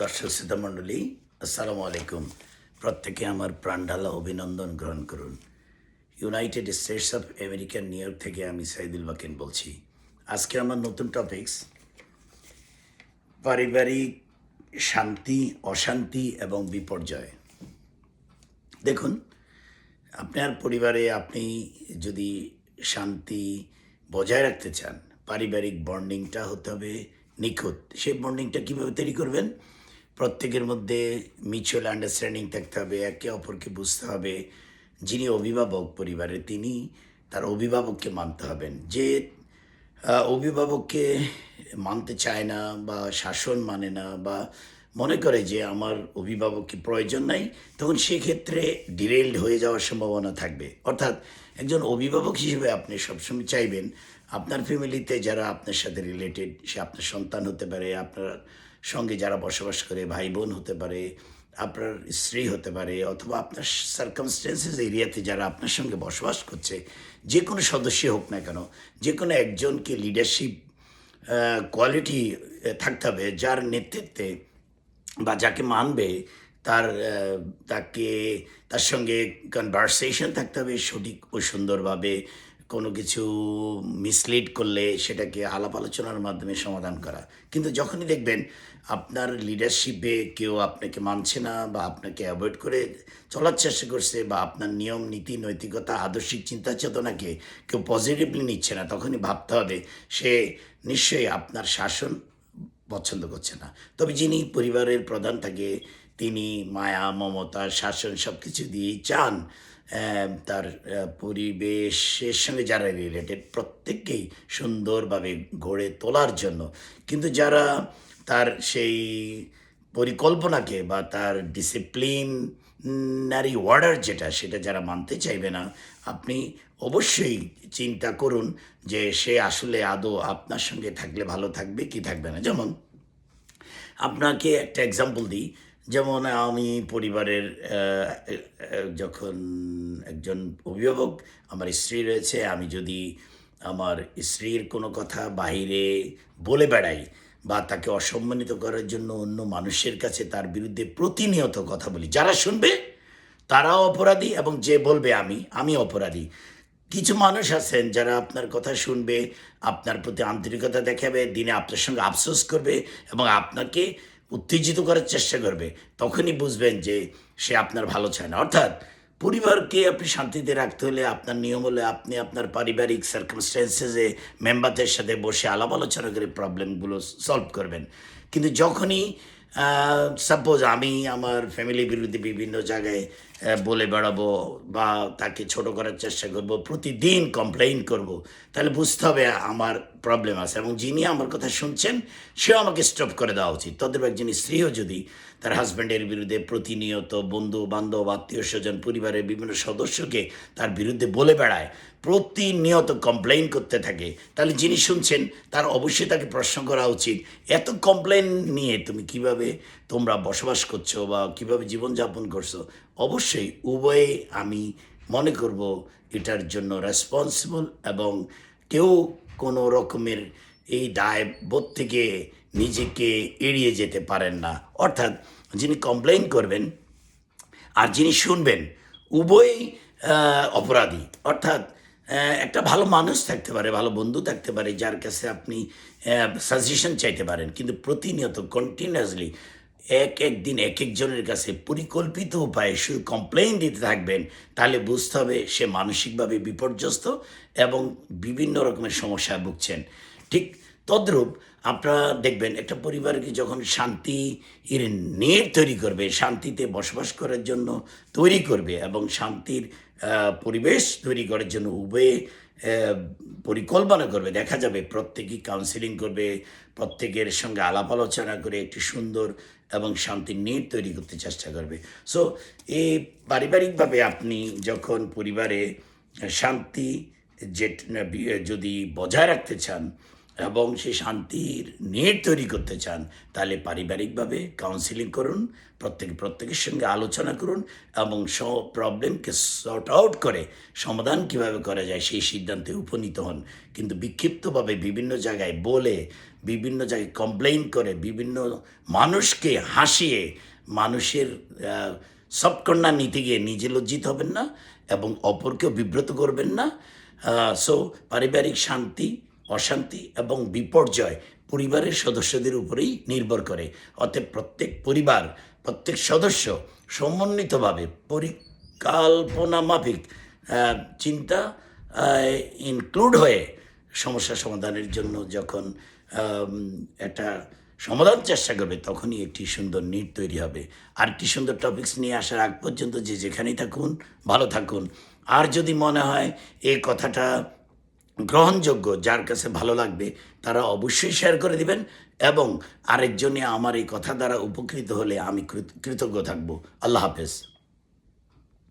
দর্শক শ্রোতা মণ্ডলী, আসসালামু আলাইকুম। প্রত্যেকে আমার প্রাণঢালা অভিনন্দন গ্রহণ করুন। ইউনাইটেড স্টেটস অফ আমেরিকার নিউ ইয়র্ক থেকে আমি সাইদুল বাকেন বলছি। আজকে আমার নতুন টপিকস পারিবারিক শান্তি, অশান্তি এবং বিপর্যয়। দেখুন, আপনার পরিবারে আপনি যদি শান্তি বজায় রাখতে চান, পারিবারিক বন্ডিংটা হতে হবে নিখুঁত। সেই বন্ডিংটা কীভাবে তৈরি করবেন? প্রত্যেকের মধ্যে মিউচুয়াল আন্ডারস্ট্যান্ডিং থাকতে হবে, একে অপরকে বুঝতে হবে। যিনি অভিভাবক পরিবারে, তিনি তার অভিভাবককে মানতে হবেন। যে অভিভাবককে মানতে চায় না বা শাসন মানে না বা মনে করে যে আমার অভিভাবককে প্রয়োজন নাই, তখন সেক্ষেত্রে ডিরেইলড হয়ে যাওয়ার সম্ভাবনা থাকবে। অর্থাৎ একজন অভিভাবক হিসেবে আপনি সবসময় চাইবেন আপনার ফ্যামিলিতে যারা আপনার সাথে রিলেটেড, সে আপনার সন্তান হতে পারে, আপনার সঙ্গে যারা বসবাস করে ভাই বোন হতে পারে, আপনার স্ত্রী হতে পারে, অথবা আপনার সার্কামস্টেন্সেস এরিয়াতে যারা আপনার সঙ্গে বসবাস করছে, যে কোনো সদস্য হোক না কেন, যে কোনো একজনকে লিডারশিপ কোয়ালিটি থাকতে হবে, যার নেতৃত্বে বা যাকে মানবে তার তাকে তার সঙ্গে কনভারসেশন থাকতে হবে সঠিক ও সুন্দরভাবে। কোনো কিছু মিসলিড করলে সেটাকে আলাপ আলোচনার মাধ্যমে সমাধান করা। কিন্তু যখনই দেখবেন আপনার লিডারশিপে কেউ আপনাকে মানছে না বা আপনাকে অ্যাভয়েড করে চলার চেষ্টা করছে, বা আপনার নিয়ম নীতি নৈতিকতা আদর্শিক চিন্তা চেতনাকে কেউ পজিটিভলি নিচ্ছে না, তখনই ভাবতে হবে সে নিশ্চয়ই আপনার শাসন পছন্দ করছে না। তবে যিনি পরিবারের প্রধান থাকে, তিনি মায়া মমতা শাসন সব কিছু দিয়েই চান তার পরিবেশের সঙ্গে যারা রিলেটেড প্রত্যেককেই সুন্দরভাবে গড়ে তোলার জন্য। কিন্তু যারা তার সেই পরিকল্পনাকে বা তার ডিসিপ্লিনারি অর্ডার যেটা, সেটা যারা মানতে চাইবে না, আপনি অবশ্যই চিন্তা করুন যে সে আসলে আদৌ আপনার সঙ্গে থাকলে ভালো থাকবে কি থাকবে না। যেমন আপনাকে একটা এক্সাম্পল দিই। যেমন আমি পরিবারের যখন একজন অভিভাবক, আমার স্ত্রী রয়েছে, আমি যদি আমার স্ত্রীর কোনো কথা বাইরে বলে বেড়াই বা তাকে অসম্মানিত করার জন্য অন্য মানুষের কাছে তার বিরুদ্ধে প্রতিনিয়ত কথা বলি, যারা শুনবে তারাও অপরাধী এবং যে বলবে আমি অপরাধী। কিছু মানুষ আছেন যারা আপনার কথা শুনবে, আপনার প্রতি আন্তরিকতা দেখাবে, দিনে আপনার সঙ্গে আফসোস করবে এবং আপনাকে উত্তেজিত করার চেষ্টা করবে। তখনই বুঝবেন যে সে আপনার ভালো চায় না। অর্থাৎ পরিবারকে আপনি শান্তিতে রাখতে হলে আপনার নিয়ম হলে আপনি আপনার পারিবারিক সার্কামস্টেন্সেসে মেম্বারদের সাথে বসে আলাপ আলোচনা করে প্রবলেমগুলো সলভ করবেন। কিন্তু যখনই সাপোজ আমি আমার ফ্যামিলির বিরুদ্ধে বিভিন্ন জায়গায় বলে বেড়াবো বা তাকে ছোট করার চেষ্টা করব, প্রতিদিন কমপ্লেইন করব, তাহলে বুঝতে হবে আমার প্রবলেম আছে এবং যিনি আমার কথা শুনছেন সেও আমাকে স্টপ করে দেওয়া উচিত। তদ্রূপ একজন স্ত্রীও যদি তার হাজব্যান্ডের বিরুদ্ধে প্রতিনিয়ত বন্ধু বান্ধব আত্মীয় স্বজন পরিবারের বিভিন্ন সদস্যকে তার বিরুদ্ধে বলে বেড়ায়, প্রতিনিয়ত কমপ্লেইন করতে থাকে, তাহলে যিনি শুনছেন তার অবশ্যই তাকে প্রশ্ন করা উচিত, এত কমপ্লেন নিয়ে তুমি কিভাবে তোমরা বসবাস করছো বা কীভাবে জীবনযাপন করছো? অবশ্যই উভয়ে আমি মনে করব এটার জন্য রেসপন্সিবল এবং কেউ কোনো রকমের এই দায়বোধ থেকে নিজেকে এড়িয়ে যেতে পারেন না। অর্থাৎ যিনি কমপ্লেইন করবেন আর যিনি শুনবেন উভয়ই অপরাধী। অর্থাৎ একটা ভালো মানুষ থাকতে পারে, ভালো বন্ধু থাকতে পারে, যার কাছে আপনি সাজেশন চাইতে পারেন, কিন্তু প্রতিনিয়ত কন্টিনিউয়াসলি একদিন একজনের কাছে পরিকল্পিত উপায়ে শুধু কমপ্লেইন দিতে থাকবেন, তাহলে বুঝতে হবে সে মানসিকভাবে বিপর্যস্ত এবং বিভিন্ন রকমের সমস্যায় ভুগছেন। ঠিক তদ্রূপ আপনারা দেখবেন একটা পরিবারকে যখন শান্তির নেট তৈরি করবে, শান্তিতে বসবাস করার জন্য তৈরি করবে এবং শান্তির পরিবেশ তৈরি করার জন্য উভয়ে পরিকল্পনা করবে, দেখা যাবে প্রত্যেকেই কাউন্সিলিং করবে, প্রত্যেকের সঙ্গে আলাপ আলোচনা করে একটি সুন্দর এবং শান্তির নেট তৈরি করতে চেষ্টা করবে। সো এই পারিবারিকভাবে আপনি যখন পরিবারে শান্তি যে যদি বজায় রাখতে চান এবং সেই শান্তির নেট তৈরি করতে চান, তাহলে পারিবারিকভাবে কাউন্সিলিং করুন, প্রত্যেকের সঙ্গে আলোচনা করুন এবং সব প্রবলেমকে সর্ট আউট করে সমাধান কিভাবে করা যায় সেই সিদ্ধান্তে উপনীত হন। কিন্তু বিক্ষিপ্তভাবে বিভিন্ন জায়গায় বলে বিভিন্ন জায়গায় কমপ্লেইন করে, বিভিন্ন মানুষকে হাসিয়ে মানুষের সবকন্যা নিতে গিয়ে নিজে লজ্জিত হবেন না এবং অপরকেও বিব্রত করবেন না। সো পারিবারিক শান্তি, অশান্তি এবং বিপর্যয় পরিবারের সদস্যদের উপরেই নির্ভর করে। অতএব প্রত্যেক পরিবার, প্রত্যেক সদস্য সমন্বিতভাবে পরিকল্পনা মাফিক চিন্তা ইনক্লুড হয়ে সমস্যা সমাধানের জন্য যখন একটা সমাধান চেষ্টা করবে, তখনই একটি সুন্দর নিট তৈরি হবে। আর একটি সুন্দর টপিকস নিয়ে আসার আগ পর্যন্ত যে যেখানেই থাকুন, ভালো থাকুন। আর যদি মনে হয় এই কথাটা গ্রহণযোগ্য, যার কাছে ভালো লাগবে তারা অবশ্যই শেয়ার করে দিবেন, এবং আরেকজনে আমার এই কথা দ্বারা উপকৃত হলে আমি কৃতজ্ঞ থাকব। আল্লাহ হাফেজ।